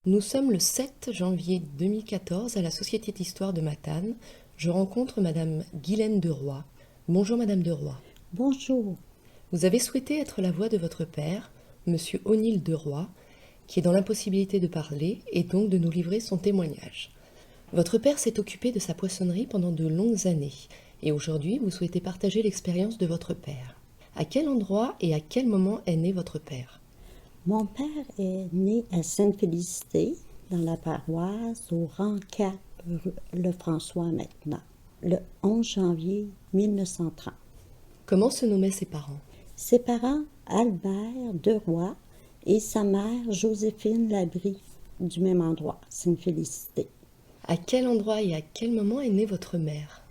Nous sommes le 7 janvier 2014 à la Société d'Histoire de Matane. Je rencontre Madame Guylaine de Roy. Bonjour Madame de Roy. Bonjour. Vous avez souhaité être la voix de votre père, Monsieur O'Neill de Roy, qui est dans l'impossibilité de parler et donc de nous livrer son témoignage. Votre père s'est occupé de sa poissonnerie pendant de longues années et aujourd'hui vous souhaitez partager l'expérience de votre père. À quel endroit et à quel moment est né votre père ? Mon père est né à Sainte-Félicité, dans la paroisse, au rang 4, rue Lefrançois maintenant, le 11 janvier 1930. Comment se nommaient ses parents ? Ses parents, Albert de Roy, et sa mère, Joséphine Labrie, du même endroit, Sainte-Félicité. À quel endroit et à quel moment est née votre mère ?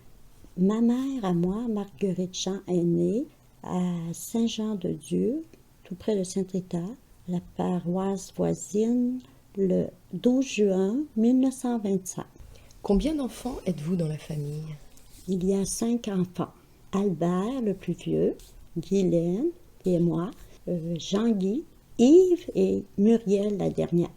Ma mère, à moi, Marguerite Jean, est née à Saint-Jean-de-Dieu, tout près de Saint-Rita, la paroisse voisine, le 12 juin 1925. Combien d'enfants êtes-vous dans la famille ? Il y a 5 enfants. Albert, le plus vieux, Guylaine et moi, Jean-Guy, Yves et Muriel, la dernière.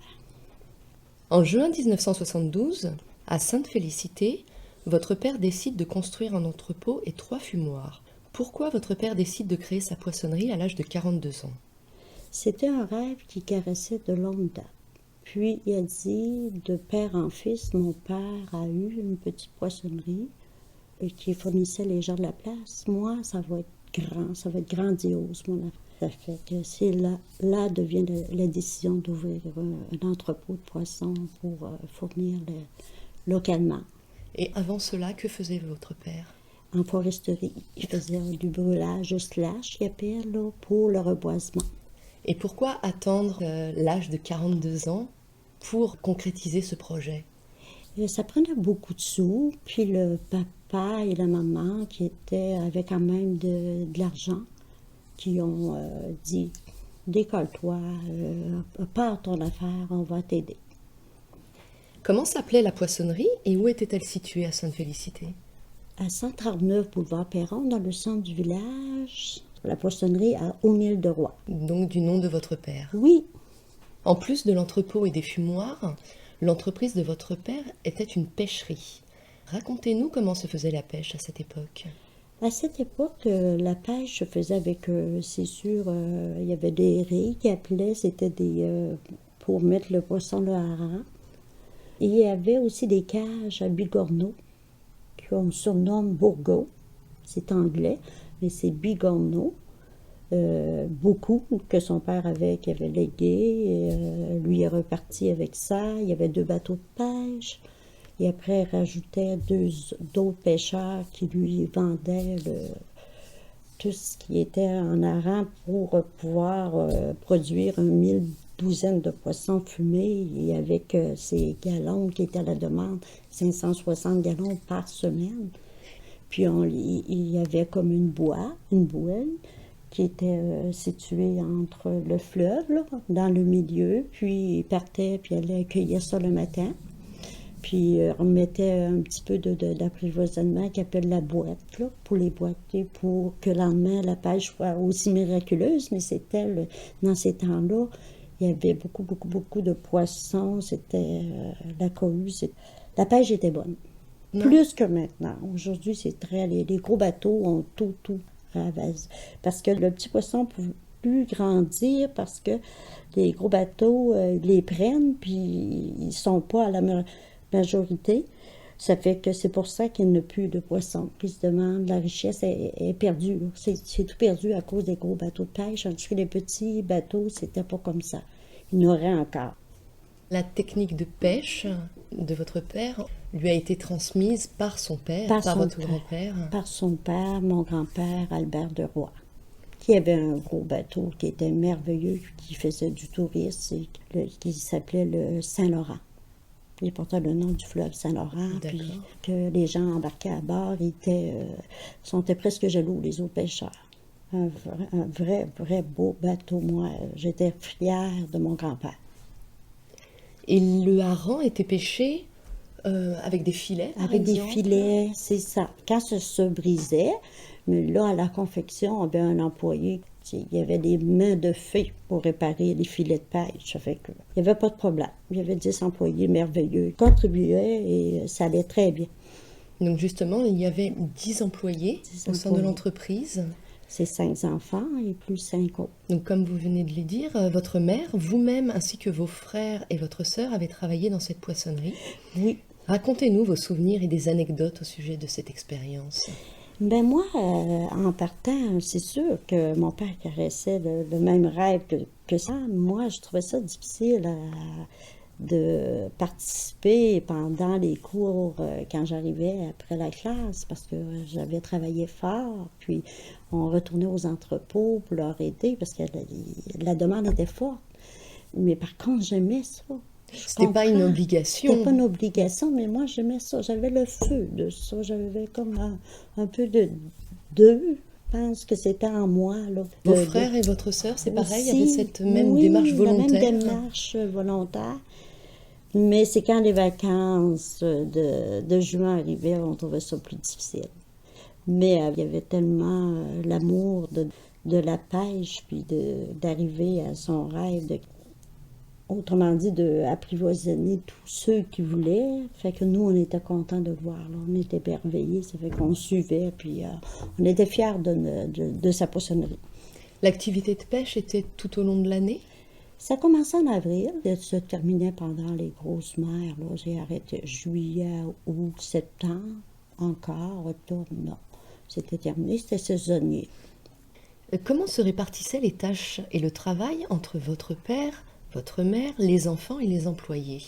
En juin 1972, à Sainte-Félicité, votre père décide de construire un entrepôt et 3 fumoirs. Pourquoi votre père décide de créer sa poissonnerie à l'âge de 42 ans ? C'était un rêve qui caressait de longue date. Puis il a dit, de père en fils, mon père a eu une petite poissonnerie qui fournissait les gens de la place. Moi, ça va être grand, ça va être grandiose, mon affaire. Ça fait que c'est là devient la décision d'ouvrir un entrepôt de poissons pour fournir localement. Et avant cela, que faisait votre père ? En foresterie, il faisait du brûlage slash, il appelle, là, pour le reboisement. Et pourquoi attendre l'âge de 42 ans pour concrétiser ce projet ? Ça prenait beaucoup de sous, puis le papa et la maman qui avaient quand même de l'argent, qui ont dit « Décolle-toi, pars ton affaire, on va t'aider ». Comment s'appelait la poissonnerie et où était-elle située à Sainte-Félicité ? À 139 boulevard Perron, dans le centre du village, la poissonnerie à O'Neill de Roy. Donc du nom de votre père. Oui, En plus de l'entrepôt et des fumoirs, l'entreprise de votre père était une pêcherie. Racontez-nous comment se faisait la pêche à cette époque. à cette époque, la pêche se faisait avec, c'est sûr, il y avait des raies qui appelaient, c'était pour mettre le poisson, le hareng. Et il y avait aussi des cages à bigorneaux, qu'on surnomme bourgots, c'est anglais, mais c'est bigorneaux. Beaucoup que son père avait, qui avait légué, lui est reparti avec ça. Il y avait 2 bateaux de pêche. Et après, il rajoutait d'autres pêcheurs qui lui vendaient tout ce qui était en hareng pour pouvoir produire 1012 de poissons fumés. Et avec ces gallons qui étaient à la demande, 560 gallons par semaine. Puis il y avait comme une bouelle, qui était située entre le fleuve, là, dans le milieu. Puis il partait, puis il allait cueillir ça le matin. Puis on mettait un petit peu d'apprivoisonnement qu'on appelle la boîte, là, pour les boîter, pour que le lendemain, la pêche soit aussi miraculeuse. Mais c'était, dans ces temps-là, il y avait beaucoup de poissons. C'était la cohue. La pêche était bonne. Non. Plus que maintenant. Aujourd'hui, c'est les gros bateaux ont tout ravasé. Parce que le petit poisson ne peut plus grandir parce que les gros bateaux les prennent, puis ils ne sont pas à la majorité. Ça fait que c'est pour ça qu'il n'y a plus de poissons. Puis ils se demandent, la richesse est perdue. C'est tout perdu à cause des gros bateaux de pêche. Tandis que les petits bateaux, c'était pas comme ça. Il y en aurait encore. La technique de pêche de votre père lui a été transmise par son père, par votre grand-père. Par son père, mon grand-père, Albert de Roy, qui avait un gros bateau qui était merveilleux, qui faisait du tourisme, qui s'appelait le Saint-Laurent. Il portait le nom du fleuve Saint-Laurent, puis que les gens embarquaient à bord, sont presque jaloux, les autres pêcheurs. Un vrai beau bateau. Moi, j'étais fière de mon grand-père. Et le hareng était pêché avec des filets, par Avec exemple. des filets, c'est ça. Quand ça se brisait, mais là, à la confection, on avait un employé Il y avait des mains de fée pour réparer les filets de pêche. Ça fait que, il n'y avait pas de problème. Il y avait 10 employés merveilleux qui contribuaient et ça allait très bien. Donc justement, il y avait 10 employés 10 au sein de employés. l'entreprise. C'est 5 enfants et plus 5 autres. Donc comme vous venez de le dire, votre mère, vous-même ainsi que vos frères et votre sœur avez travaillé dans cette poissonnerie. Oui. Racontez-nous vos souvenirs et des anecdotes au sujet de cette expérience. Ben moi, en partant, c'est sûr que mon père caressait le même rêve que ça. Moi, je trouvais ça difficile de participer pendant les cours quand j'arrivais après la classe parce que j'avais travaillé fort. Puis on retournait aux entrepôts pour leur aider parce que la demande était forte. Mais par contre, j'aimais ça. C'était pas une obligation. C'était pas une obligation, mais moi j'aimais ça. J'avais le feu de ça. J'avais comme un peu d'eux. Je pense que c'était en moi. Là, Vos frères et votre sœur, c'est pareil, il y avait aussi, cette même oui, démarche volontaire. la même démarche volontaire. Mais c'est quand les vacances de juin arrivaient, on trouvait ça plus difficile. Mais il y avait tellement l'amour de la pêche, puis d'arriver à son rêve, autrement dit, d'apprivoiser tous ceux qui voulaient. Fait que nous, on était contents de le voir. Là. On était émerveillés, ça fait qu'on suivait, puis on était fiers de sa poissonnerie. L'activité de pêche était tout au long de l'année? Ça commençait en avril, et se terminait pendant les grosses mers. Là. J'ai arrêté juillet, août, septembre, encore, octobre, non. C'était terminé, c'était saisonnier. Comment se répartissaient les tâches et le travail entre votre père, votre mère, les enfants et les employés?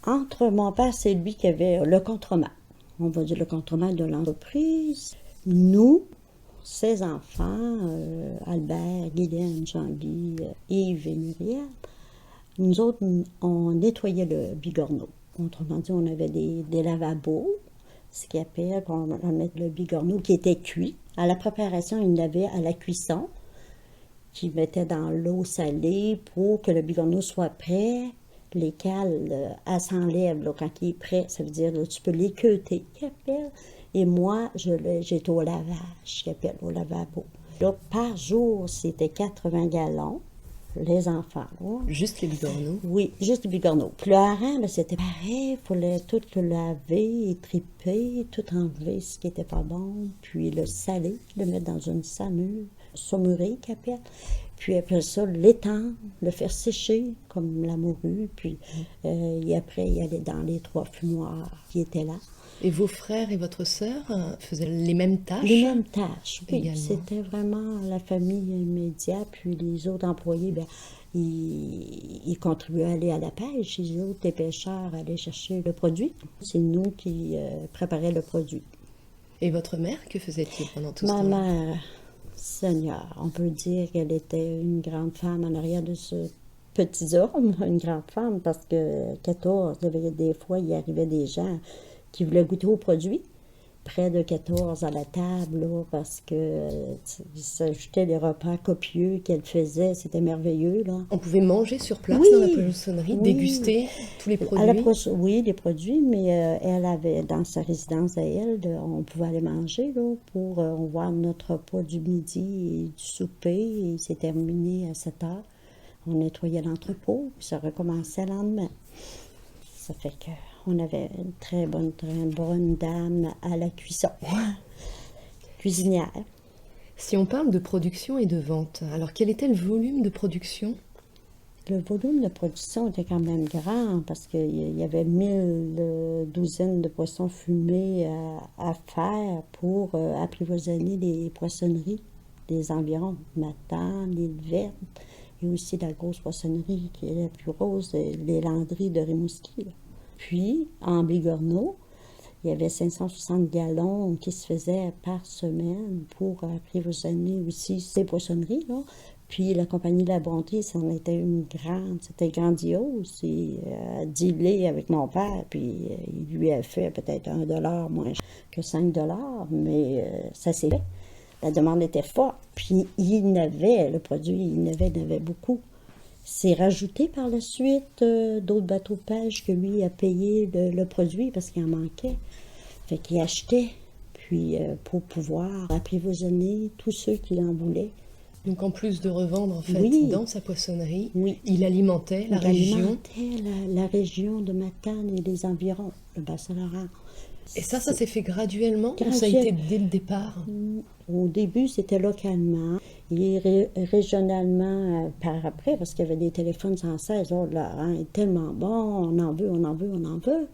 Entre mon père, c'est lui qui avait le contremaître. On va dire le contremaître de l'entreprise. Nous, ses enfants, Albert, Guylaine, Jean-Guy, Yves et Muriel, nous autres, on nettoyait le bigorneau. Autrement dit, on avait des lavabos, ce qu'on appelle, on mettait le bigorneau qui était cuit. À la préparation, il y en avait à la cuisson, qui mettait dans l'eau salée pour que le bigorneau soit prêt. Les cales, elles s'enlèvent là, quand il est prêt. Ça veut dire que tu peux l'équeuter, qu'il appelle. Et moi, j'étais au lavage, qu'il appelle, au lavabo. Là, par jour, c'était 80 gallons, les enfants. Là. Juste les bigorneaux? Oui, juste les bigorneaux. Puis le hareng, ben, c'était pareil. Il fallait tout le laver, triper, tout enlever ce qui n'était pas bon. Puis le saler, le mettre dans une saumurée, qu'il appelle. Puis après ça, l'étendre, le faire sécher comme la morue. Puis et après, il allait dans les 3 fumoirs qui étaient là. Et vos frères et votre sœur faisaient les mêmes tâches? Les mêmes tâches, oui. Également. C'était vraiment la famille immédiate. Puis les autres employés, ben, ils contribuaient à aller à la pêche. Les autres, les pêcheurs, allaient chercher le produit. C'est nous qui préparions le produit. Et votre mère, que faisait-il pendant tout ce Ma temps-là? mère, Seigneur, on peut dire qu'elle était une grande femme en arrière de ce petit homme, une grande femme, parce que 14, des fois, il arrivait des gens qui voulaient goûter aux produits, près de 14 à la table, là, parce que s'ajoutait les repas copieux qu'elle faisait, c'était merveilleux. Là. On pouvait manger sur place Oui, dans la poissonnerie, oui. déguster tous les produits? Oui, les produits, mais elle avait, dans sa résidence à elle, on pouvait aller manger là, pour voir notre repas du midi et du souper. Et c'est terminé à 7 heures. On nettoyait l'entrepôt, puis ça recommençait le lendemain. Ça fait qu'on avait une très bonne dame à la cuisson, cuisinière. Si on parle de production et de vente, alors quel était le volume de production? Le volume de production était quand même grand parce qu'il y avait 1000 douzaines de poissons fumés à faire pour apprivoisiner les poissonneries des environs, Matane, l'île Verte, et aussi la grosse poissonnerie qui est la plus grosse, les Landries de Rimouski. Là. Puis, en bigorneau, il y avait 560 gallons qui se faisaient par semaine pour apprivoisiner aussi ces poissonneries. Là. Puis la compagnie La Bonté, c'en était une grande, c'était grandiose. Il a dealé avec mon père, puis il lui a fait peut-être $1 moins que 5 $, mais ça s'est fait. La demande était forte, puis il n'avait, le produit, il n'avait beaucoup. C'est rajouté par la suite d'autres bateaux de pêche que lui a payé le produit parce qu'il en manquait. Fait qu'il achetait, puis pour pouvoir apprivoisiner tous ceux qui en voulaient. Donc en plus de revendre en fait Oui. dans sa poissonnerie, Oui. il alimentait la Il région. alimentait la région de Matane et les environs, le Bas-Saint-Laurent. Et ça s'est fait graduellement ou ça a Graduel- été dès le départ? Au début, c'était localement et régionalement par après, parce qu'il y avait des téléphones sans cesse. Oh, le hareng est tellement bon, on en veut, on en veut, on en veut.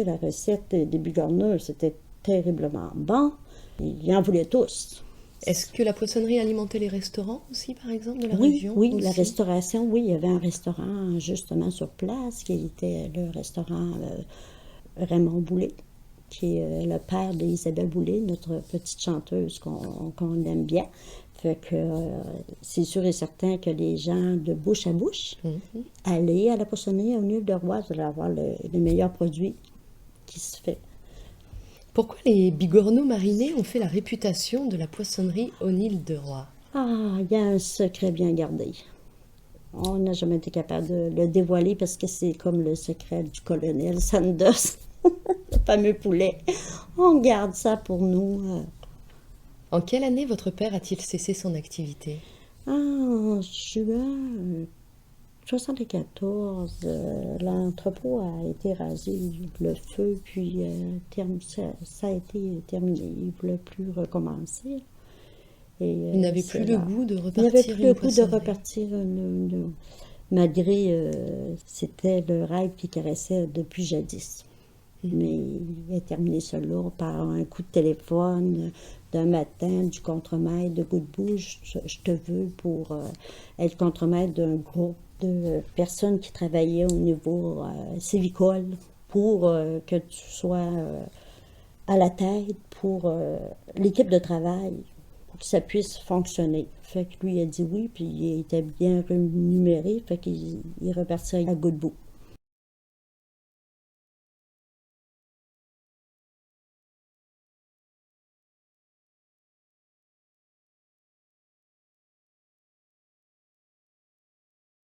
La recette des bigorneaux, c'était terriblement bon. Ils en voulaient tous. Est-ce que la poissonnerie alimentait les restaurants aussi, par exemple, de la Oui, région oui, aussi? la restauration, oui, il y avait un restaurant justement sur place qui était le restaurant Raymond Boulet, qui est le père d'Isabelle Boulay, notre petite chanteuse qu'on aime bien. Fait que c'est sûr et certain que les gens de bouche à bouche allaient à la poissonnerie au Nil de Roi, vous allez avoir le meilleur produit qui se fait. Pourquoi les bigorneaux marinés ont fait la réputation de la poissonnerie O'Neill de Roy? Ah, il y a un secret bien gardé. On n'a jamais été capable de le dévoiler parce que c'est comme le secret du colonel Sanders, le fameux poulet. On garde ça pour nous. En quelle année votre père a-t-il cessé son activité? En juin 74, l'entrepôt a été rasé, le feu, puis ça a été terminé. Il ne voulait plus recommencer. Il n'avait plus le goût de Il repartir n'avait plus une le goût de poissonnerie. repartir malgré c'était le rêve qu'il caressait depuis jadis. Mais il a terminé cela par un coup de téléphone d'un matin du contremaître de Godbout. Je te veux pour être contremaître d'un groupe de personnes qui travaillaient au niveau civicole pour que tu sois à la tête pour l'équipe de travail, pour que ça puisse fonctionner. Fait que lui a dit oui, puis il était bien rémunéré, fait qu'il est reparti à Godbout.